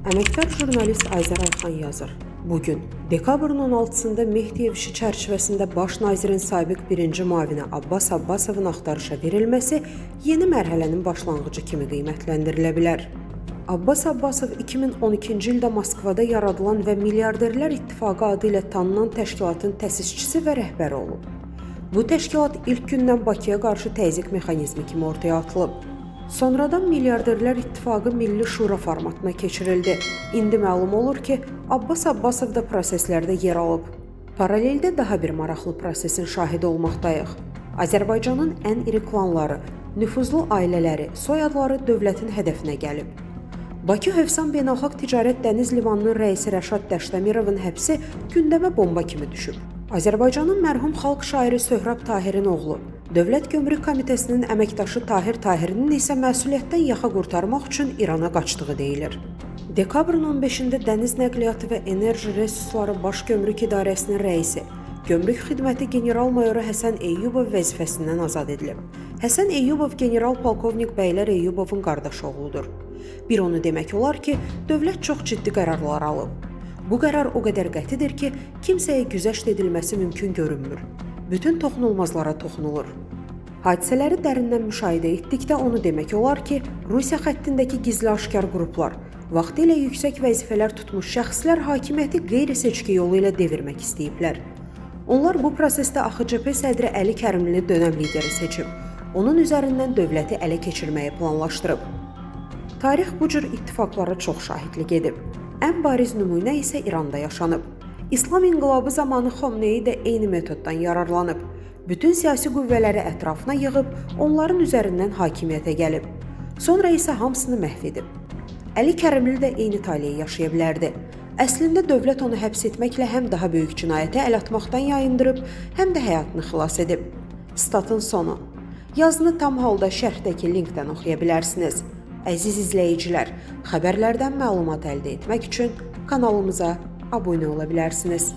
Əməkdar jurnalist Ayzər Ayxan yazır. Bugün, dekabrın 16-sında Mehdiyev işi çərçivəsində baş nazirin sabiq birinci müavini Abbas Abbasovun axtarışa verilməsi yeni mərhələnin başlanğıcı kimi qiymətləndirilə bilər. Abbas Abbasov 2012-ci ildə Moskvada yaradılan və Milyarderlər İttifaqı adı ilə tanınan təşkilatın təsisçisi və rəhbəri olub. Bu təşkilat ilk gündən Bakıya qarşı təzyiq mexanizmi kimi ortaya atılıb. Sonradan Milyarderlər İttifaqı Milli Şura formatına keçirildi. İndi məlum olur ki, Abbas Abbasov da proseslərdə yer alıb. Paraleldə daha bir maraqlı prosesin şahidi olmaqdayıq. Azərbaycanın ən iri klanları, nüfuzlu ailələri, soyadları dövlətin hədəfinə gəlib. Bakı Hövsan Beynəlxalq Ticarət Dəniz Limanının rəisi Rəşad Dəşdəmirovun həbsi gündəmə bomba kimi düşüb. Azərbaycanın mərhum xalq şairi Söhrab Tahirin oğlu, Dövlət Gömrük Komitəsinin əməkdaşı Tahir Tahirinin isə məsuliyyətdən yaxa qurtarmaq üçün İrana qaçdığı deyilir. Dekabrın 15-də Dəniz Nəqliyyatı və Enerji Resursları Baş Gömrük İdarəsinin rəisi, Gömrük Xidməti General-Mayoru Həsən Eyyubov vəzifəsindən azad edilib. Həsən Eyyubov general-polkovnik Bəylər Eyyubovun qardaş oğludur. Bir onu demək olar ki, dövlət çox ciddi qərarlar alıb. Bu qərar o qədər qətidir ki, kimsəyə güzəşt edilməsi mümkün görünmür. Bütün toxunulmazlara toxunulur. Hadisələri dərindən müşahidə etdikdə onu demək olar ki, Rusiya xəttindəki gizli-aşkar qruplar, vaxtilə yüksək vəzifələr tutmuş şəxslər hakimiyyəti qeyri-seçki yolu ilə devirmək istəyiblər. Onlar bu prosesdə AXCP sədri Əli Kərimlini dönəm lideri seçib, onun üzərindən dövləti ələ keçirməyi planlaşdırıb. Tarix bu cür ittifaqlara çox şahidlik edib. Ən bariz nümunə isə İranda yaşanıb. İslam inqilabı zamanı Xomneyi də eyni metoddan yararlanıb. Bütün siyasi qüvvələri ətrafına yığıb, onların üzərindən hakimiyyətə gəlib. Sonra isə hamısını məhv edib. Əli Kərimli də eyni taleyi yaşaya bilərdi. Əslində dövlət onu həbs etməklə həm daha böyük cinayətə əl atmaqdan yayındırıb, həm də həyatını xilas edib. Statın sonu. Yazını tam halda şərhdəki linkdən oxuya bilərsiniz. Əziz izləyicilər, xəbərlərdən məlumat əldə etmək üçün kanalımıza abunə ola bilərsiniz.